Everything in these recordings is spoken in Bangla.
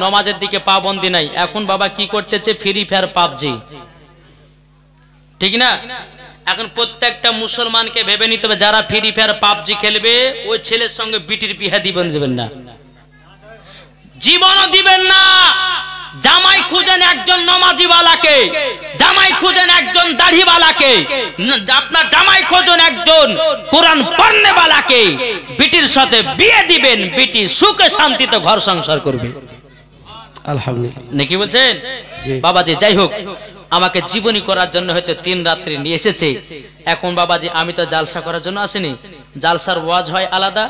নমাজের দিকে পাবন্দি নাই, এখন বাবা কি করতেছে, ফ্রি ফায়ার পাবজি, ঠিক না? এখন প্রত্যেকটা মুসলমানকে ভেবে নিতে হবে, যারা ফ্রি ফায়ার পাবজি খেলবে ওই ছেলের সঙ্গে বিটির বিয়ে দিবেন না, জীবনও দিবেন না। জামাই খুঁজেন একজন নমাজিওয়ালাকে, জামাই খুঁজেন একজন দাড়িওয়ালাকে, আপনার জামাই খুঁজেন একজন কোরআন পড়নেওয়ালাকে, বিটির সাথে বিয়ে দিবেন, বিটি সুখে শান্তিতে ঘর সংসার করবে। আলহামদুলিল্লাহ, নাকি বলছেন বাবাজি? যাই হোক, আমাকে জীবনী করার জন্য হয়তো 3 রাত্রি নিয়ে এসেছে। এখন বাবাজি আমি তো জালসা করার জন্য আসিনি, জালসার ওয়াজ হয় আলাদা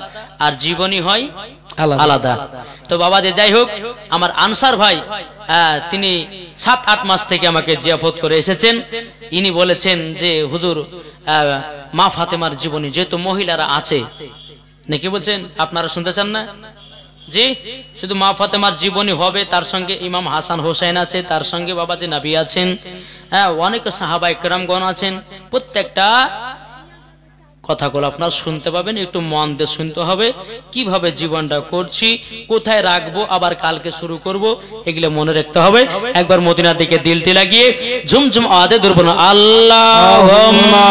আর জীবনী হয় আলাদা। তো বাবাজি যাই হোক, আমার আনসার ভাই তিনি 7-8 মাস থেকে আমাকে জিয়াফত করে এসেছেন। ইনি বলেছেন যে হুজুর মা ফাতেমার জীবনী, যেহেতু মহিলারা আছে, নাকি বলছেন? আপনারা শুনতে চান না? জি, শুধু মা ফাতেমার জীবনী হবে, তার সঙ্গে ইমাম হাসান হোসেন আছে, তার সঙ্গে বাবাজি নবী আছেন, অনেক সাহাবায়ে কেরামগণ আছেন। প্রত্যেকটা কথাগুলো আপনারা শুনতে পাবেন, একটু মন দিয়ে শুনতে হবে। কিভাবে জীবনটা করছি, কোথায় রাখবো, আবার কালকে শুরু করব, এগুলো মনে রাখতে হবে। একবার মদিনার দিকে দিলটি লাগিয়ে ঝুমঝুম আওয়াজে দূর বলুন, আল্লাহুম্মা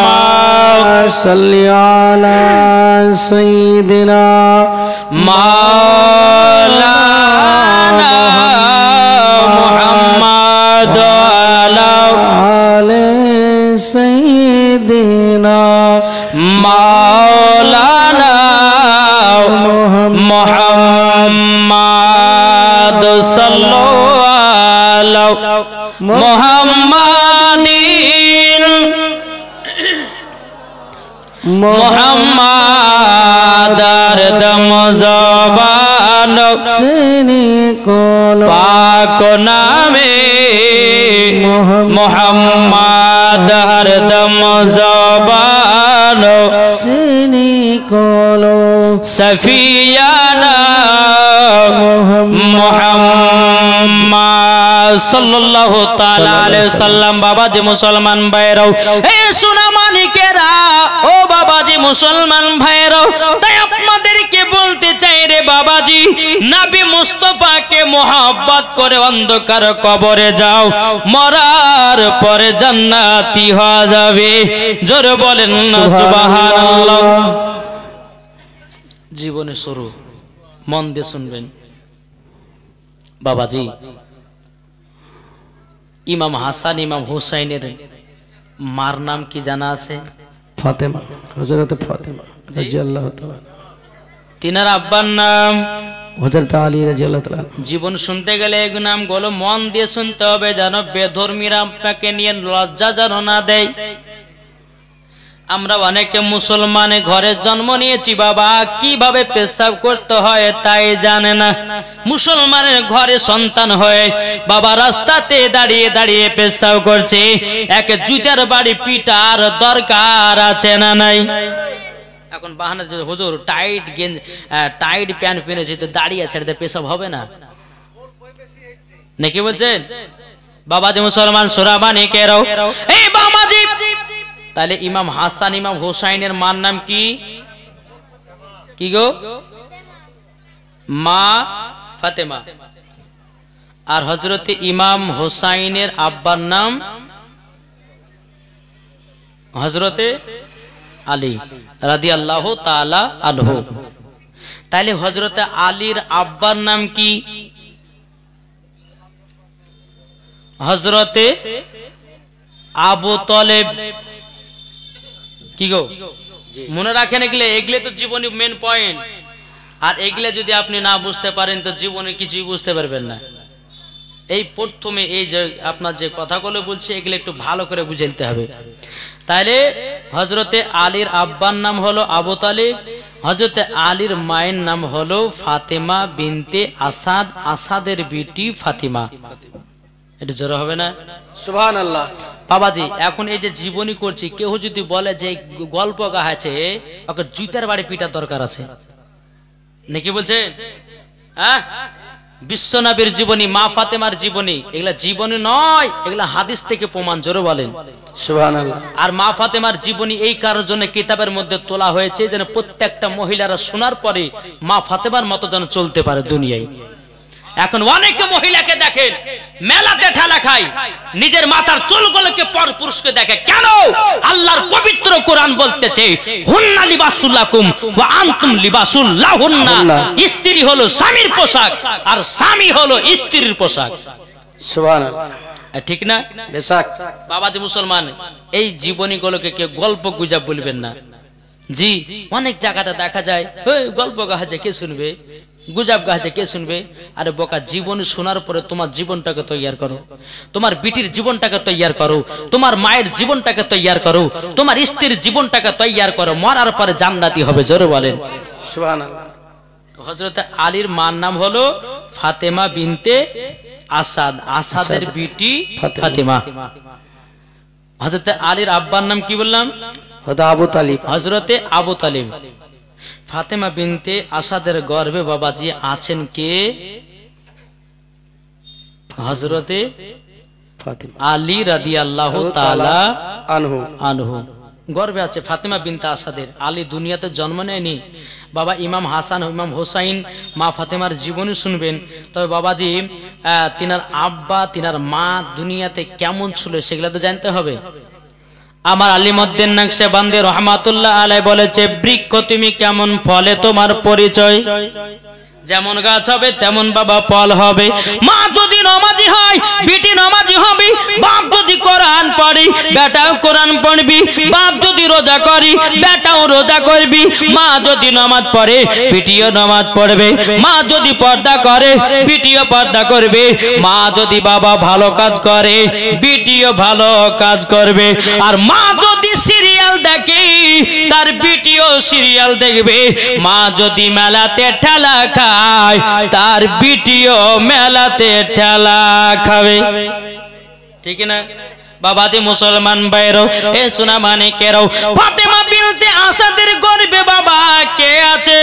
সাল্লি আলা সাইয়্যিদিনা মাওলানা মুহাম্মদ আলা আলি সাইয়্যিদিনা মাওলানা মুহাম্মদ সাল্লাল্লাহু মুহাম্মাদিন মুহাম্মাদার দম জবান সিনি কোল পাক নামে মুহাম্মাদার দম জবান সিনি কোল সফিয়ানা মুহাম্মদ সাল্লাল্লাহু তাআলা আলাইহি সাল্লাম। বাবাজি মুসলমান ভাইরাও, এ সোনা মানিকেরা, ও বাবাজি মুসলমান ভাইরাও, তাই আপনাদেরকে বলতে চাই রে বাবাজি, নবী মুস্তাফাকে মোহাব্বত করে অন্ধকার কবরে যাও, মরার পরে জান্নাতি হয়ে যাবে। জোরে বলেন না সুবহানাল্লাহ। জীবনে শুরু, মন দিয়ে শুনবেন বাবাজি। ইমাম হাসান ইমাম হুসাইনের মার নাম কি জানা আছে? ফাতেমা, হযরত ফাতেমা রাদিয়াল্লাহু তাআলা। তিনার আব্বার নাম হযরত আলী রাদিয়াল্লাহু তাআলা। জীবন শুনতে গেলে এই নামগুলো মন দিয়ে শুনতে হবে, যেন বেধর্মীরা আপনাকে নিয়ে লজ্জা যেন না দেয়। আমরা অনেকে মুসলমানের ঘরে জন্ম নিয়েছি বাবা, কিভাবে পেশাব করতে হয় তাই জানে না। মুসলমানের ঘরে সন্তান হয়ে বাবা রাস্তাতে দাঁড়িয়ে দাঁড়িয়ে পেশাব করছে, একে জুতার বাড়ি পিটার দরকার আছে না নাই? এখন বাহানা যে হুজুর টাইট টাইট প্যান্ট পরেছে তো দাঁড়িয়ে ছেড়ে পেশাব হবে না, নাকি বলছেন বাবাজি মুসলমান সুরাবানি কেরো? এই বাবাজি, তাহলে ইমাম হাসান ইমাম হুসাইনের মার নাম কি? কি গো? মা ফাতেমা। আর হযরত ইমাম হুসাইনের আব্বার নাম হযরতে আলী রাদিয়াল্লাহু তাআলা আনহু। তাহলে হযরতে আলীর আব্বার নাম কি? হযরতে আবু তালেব। কি গো মনে রাখেন, এগুলো তো জীবনী মেন পয়েন্ট। আর এগুলো যদি আপনি না বুঝতে পারেন তো জীবনে কিছুই বুঝতে পারবেন না। এই প্রথমে এই যে আপনার যে কথাগুলো বলছি এগুলো একটু ভালো করে বুঝে নিতে হবে। তাইলে হযরতে আলীর আব্বার নাম হলো আবু তালেব, হযরতে আলীর মায়ের নাম হলো ফাতেমা বিনতে আসাদ, আসাদের বিটি ফাতিমা। এটা জোরে হবে না? সুবহানাল্লাহ। বাবাজি এখন এই যে জীবনী করছি, কেউ যদি বলে যে গল্প গাহাছে, ওকে জুতার বাড়ি পিটার দরকার আছে, নাকি বলছে? হ্যাঁ, বিশ্বনবীর জীবনী, মা ফাতেমার জীবনী, এগুলা জীবনী নয়, এগুলা হাদিস থেকে প্রমাণ। জোরে বলেন সুবহানাল্লাহ। আর মা ফাতেমার জীবনী এই কারোর জন্য কিতাবের মধ্যে তোলা হয়েছে যেন প্রত্যেকটা মহিলারা শোনার পরে মা ফাতেমার মতো যেন চলতে পারে দুনিয়ায়। এখন অনেকে মহিলাকে দেখেন মেলাতে ঠেলা খায়, নিজের মাথার চুলগুলোকে পর পুরুষকে দেখে। কেন? আল্লাহর পবিত্র কোরআন বলতেছে হুন্না লিবাসুল লাকুম ওয়া আনতুম লিবাসুল লাহুন্না। স্ত্রী হলো স্বামীর পোশাক আর স্বামী হলো স্ত্রীর পোশাক। সুবহানাল্লাহ, ঠিক না? বেশক বাবাজি মুসলমান, এই জীবনীগুলোকে কেউ গল্প গুজব বলবেন না। জি, অনেক জায়গাতে দেখা যায় গল্প গাছে কে শুনবে, গুজব গাছে কে শুনবে। আরে বোকা, জীবনী শোনার পরে তোমার জীবনটাকে তৈয়ার করো, তোমার বিটির জীবনটাকে তৈয়ার করো, তোমার মায়ের জীবনটাকে তৈয়ার করো, তোমার স্ত্রীর জীবনটাকে তৈয়ার করো। মরার পরে জান্নাতি হবে। জোরে বলেন সুবহানাল্লাহ। হযরত আলীর মার নাম হলো ফাতেমা বিনতে আসাদ, আসাদের বিটি ফাতেমা। হযরত আলীর আব্বার নাম কি বললাম? আবু তালিব, হযরতে আবু তালিব। ফাতেমা বিনতে আসাদের গর্ভে বাবাজি আছেন কে? হযরতে ফাতেমা আলী রাদিয়াল্লাহু তাআলা আনহু আনহু গর্ভে আছে ফাতেমা বিনতে আসাদের। আলী দুনিয়াতে জন্ম নেয়নি। বাবা ইমাম হাসান ইমাম হোসাইন মা ফাতেমার জীবনী শুনবেন। তবে বাবাজি তিনার আব্বা তিনার মা দুনিয়াতে কেমন ছিল সেগুলো তো জানতে হবে। আমার আলিমউদ্দিন নকশবন্দি রহমাতুল্লাহ আলাইহি বলেছে, বৃক্ষ তুমি কেমন ফলে তোমার পরিচয়, যেমন গাছ হবে তেমন বাবা ফল হবে। মা যদি নামাজি হয় বিটি নামাজি হবে, বাপ যদি কোরআন পড়ে বেটাও কোরআন পড়বি, বাপ যদি রোজা করি বেটাও রোজা করবি, মা যদি নামাজ পড়ে বিটিও নামাজ পড়বে, মা যদি পর্দা করে বিটিও পর্দা করবে, মা যদি বাবা ভালো কাজ করে বিটিও ভালো কাজ করবে, আর মা যদি সিরিয়াল দেখে তার বিটিও সিরিয়াল দেখবে, মা যদি মেলাতে ঠেলা খায় তার বিটিও মেলাতে ঠেলা খাবে। ঠিক না বাবাজি মুসলমান ভাইরো, এ সোনা মানিকেরও, ফাতেমা বিনতে আসাদের গর্ভে বাবা কে আছে?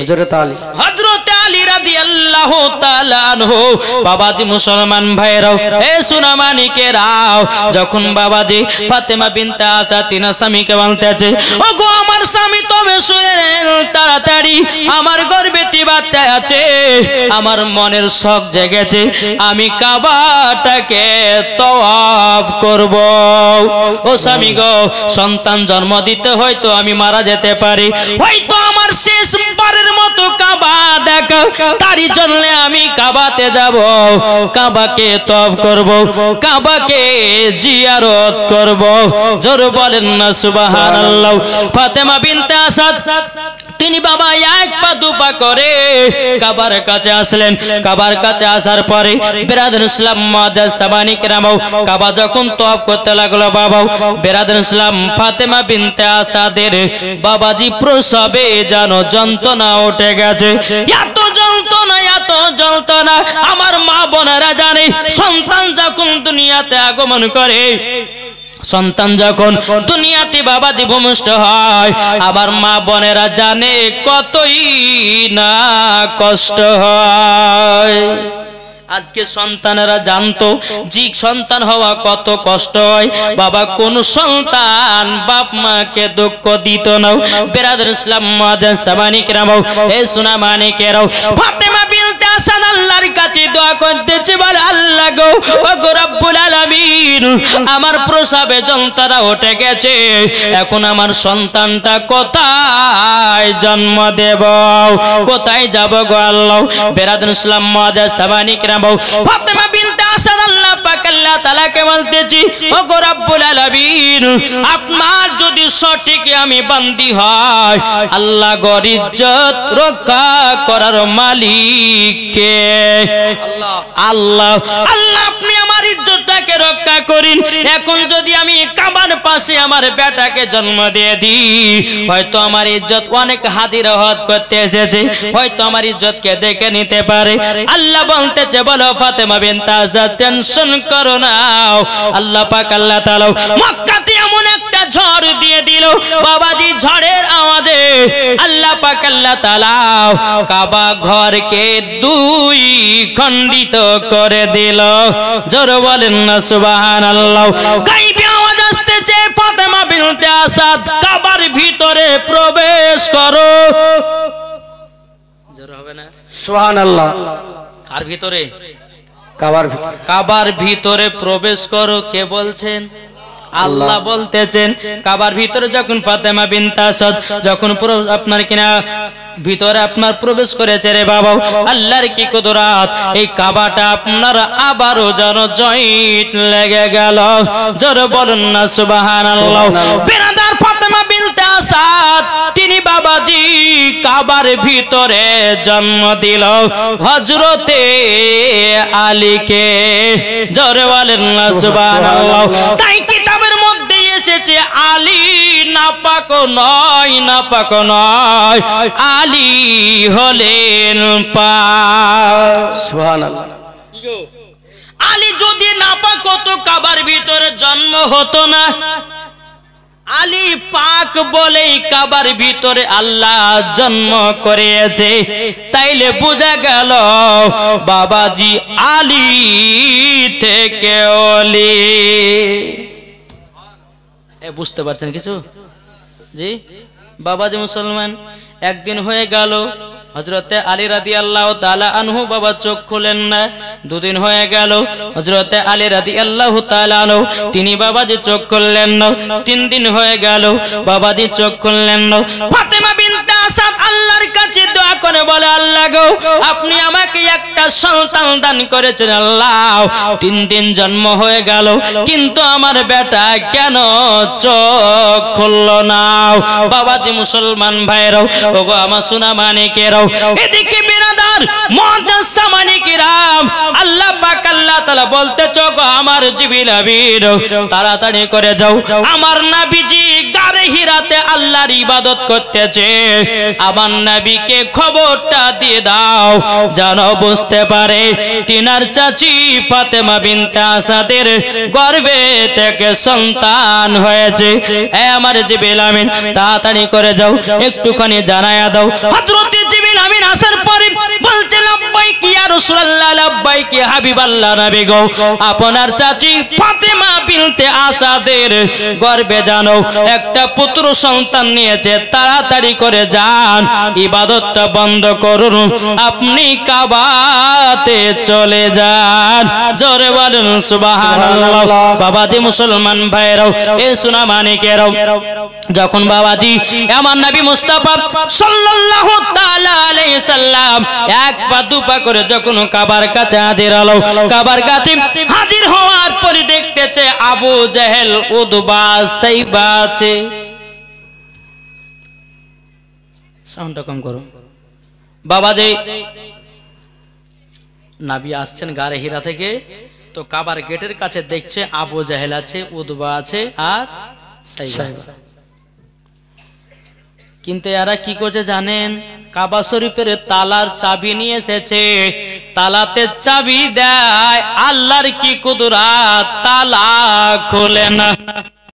হযরত আলী, হযরত আলী রাদিয়াল্লাহু তাআলা আনহু। বাবাজি মুসলমান ভাইরাও, এ সোনা মানিকেরাও, যখন বাবাজি ফাতেমা বিনতে আসাদ তিনা স্বামীকে বলতেছে, ওগো আমার স্বামী তবে শুনেন তাড়াতাড়ি, আমার গর্ভে বাচ্চা আছে, আমার মনের শখ জেগেছে, আমি কাবাটাকে তওয়াফ করব। ও স্বামী গো, সন্তান জন্ম দিতে হয়তো আমি মারা যেতে পারি, হয়তো আমার শেষ বারের মতো কাবা দেখা, তারই জন্য আমি কাবাতে যাব, কাবাকে তওয়াফ করব, কাবাকে জিয়ারত করব। জোর বলেন না সুবহানাল্লাহ। ফাতেমা বিনতে আসাদ তিনি বাবা এক পা দুপা করে কাবার কাছে আসলেন। কাবার কাছে আসার পরে বিরাদর ইসলাম মুআজ্জাজ সাবানি কেরামও কাবা যখন তওয়াফ করতে লাগলো, বাবা বিরাদর ইসলাম ফাতেমা বিনতে আসাদের বাবাজি প্রসবে জানো যন্ত্রণা উঠে গেছে। এত যন্ত্রণা, এত যন্ত্রণা আমার মা বোনেরা জানে, সন্তান যখন দুনিয়াতে আগমন করে, সন্তান যখন দুনিয়াতে বাবাজি ভূমিষ্ঠ হয়, আবার মা বোনেরা জানে কতই না কষ্ট হয়। আজকে সন্তানেরা জানতো যে সন্তান হওয়া কত কষ্ট হয়। বাবা কোন সন্তান বাপ মাকে দুঃখ দিত না। বিরাদর ইসলাম মুআজ্জাজ সাবানি কেরামও, এ সোনা মানিকেরাও, ফাতেমা বিনতে আসাদ আল্লাহর কাছে দোয়া করতেছে, বলে আল্লাহ গো, ওগো রব্বুল আলামিন, আমার প্রসবে যন্ত্রণা উঠে গেছে, এখন আমার সন্তানটা কোথায় জন্ম দেব, কোথায় যাব গো আল্লাহ। বিরাদর ইসলাম মুআজ্জাজ সাবানি কেরামও, ফাতেমা বিনতে আসাদ আল্লাহ পাক আল্লাহ তাআলাকে বলতেছি, ওগো রব্বুল আলামিন, আপনার যদি সঠিক আমি বান্দি হয়, আল্লাহ গর ইজ্জত রক্ষা করার মালিক কে? আল্লাহ। আল্লাহ আল্লাহ আপনি আমার ইজ্জতটাকে রক্ষা করেন। এখন যদি আমি কাবার পাশে আমার বেটাকে জন্ম দিয়ে দিই, হয়তো আমার ইজ্জত অনেক হাজির হজ করতে এসেছে, হয়তো আমার ইজ্জতকে দেখে নিতে পারে। আল্লাহ বলতেছে, বলো ফাতেমা বিনতে আসাদ টেনশন করো না। আল্লাহ পাক আল্লাহ তাআলা মক্কাতে এমন একটা ঝড় দিয়ে দিল, বাবাজি ঝড়ের আওয়াজে আল্লাহ পাক আল্লাহ তাআলা কাবা ঘরকে দুই খণ্ডিত করে দিল। জোর বলেন না সুবহানাল্লাহ। গায়বী আওয়াজ আসতেছে, ফাতেমা বিনতে আসাদ কাবার ভিতরে প্রবেশ করো। জোর হবে না? সুবহানাল্লাহ। কার ভিতরে? কাবার ভিতরে। কাবার ভিতরে প্রবেশ করো, কে বলছেন? আল্লাহ বলতেছেন। কাবার ভিতরে যখন ফাতেমা বিনতে আসাদ যখন আপনার কিনা ভিতরে আপনার প্রবেশ করেছে রে বাবা, আল্লাহর কি কুদরত, এই কাবাটা আপনার আবারও যেন জয়েন্ট লেগে গেল। জোরে বলুন না সুবহানাল্লাহ। বিরাদার ফাতেমা বিনতে আসাদ তিনি বাবাজি কাবার ভিতরে জন্ম দিল হযরতে আলীকে। জোরে বলেন না সুবহানাল্লাহ। তাই কিতাবের মধ্যে এসেছে আলী নাপাক নয়, নাপাক নয়, আলী হলেন পাক। সুবহানাল্লাহ। আলী যদি নাপাক হতো কাবার ভিতরে জন্ম হতো না। আলী পাক বলেই কাবার ভিতরে আল্লাহ জন্ম করেছে। তাইলে বোঝা গেল বাবাজি আলী থেকে অলি। বুঝতে পারছেন কিছু? জি বাবাজি মুসলমান, একদিন হয়ে গেল হযরতে আলী রাদিয়াল্লাহু তাআলা আনহু বাবা চোখ খুলেন না। দুদিন হয়ে গেল হযরতে আলী রাদিয়াল্লাহু তাআলা আনহু তিনি বাবাজি চোখ খুললেন না। 3 দিন হয়ে গেল বাবাজি চোখ খুললেন না। ফাতেমা বিনতে আসাদ আল্লাহর কাছে দোয়া করে বলে, আল্লাহ গো আপনি আমাকে একটা সন্তান দান করেছেন আল্লাহ। 3 দিন জন্ম হয়ে গেল কিন্তু আমার বেটা কেন চোখ খুলল না? বাবাজি মুসলমান ভাইরাও, ওগো আমার সোনা মানিকেরাও, এদিকে বিরাদার মুআজ্জাজ সামানিকেরাম, আল্লাহ পাক আল্লাহ তাআলা বলতেছ গো আমার জিবরিল আমিন তাড়াতাড়ি করে যাও, আমার নবীজি গারে হিরাতে আল্লাহর ইবাদত করতেছে, আমার নবীকে খবরটা দিয়ে দাও যেন বুঝতে পারে তিনার চাচি ফাতেমা বিনতে আসাদের গর্ভে থেকে সন্তান হয়েছে। এ আমার জিবরিল আমিন তাড়াতাড়ি করে যাও, একটুখানি জানায়া দাও। হযরত জিবরিল আমিন আসার পরে বলছে, লাব্বাইক ইয়া রাসূলুল্লাহ, লাব্বাইক ইয়া হাবিবাল্লাহ, নবী গো আপনার চাচি ফাতেমা বিনতে আসাদের গর্ভে জানো একটা পুত্র সন্তান নিয়েছে, তাড়াতাড়ি করে যান, ইবাদতটা বন্ধ করুন, আপনি কাবাতে চলে যান। জোরে বলুন সুবহানাল্লাহ। বাবাজি মুসলমান ভাইরাও, এ সোনা মানিকেরাও, যখন বাবাজি আমার নবী মুস্তাফা সাল্লাল্লাহু তাআলা আলাইহি সাল্লাম এক পা দুপা করে যখন কাবার কাছে হাজির হলো, কাবার কাছে হাজির হওয়ার পরে দেখতেছে আবু জেহেল, উতবা, সাইবা আছে। সাউন্ডটা কম করো। বাবাজি নবী আসছেন গারে হিরা থেকে, তো কাবার গেটের কাছে দেখছে আবু জেহেল আছে, উতবা আছে আর সাইবা। কিন্তু এরা কি করছে জানেন? কাবা শরীফের তালার চাবি নিয়ে এসেছে, তালাতে চাবি দেয়, আল্লাহর কি কুদরত, তালা খোলে না।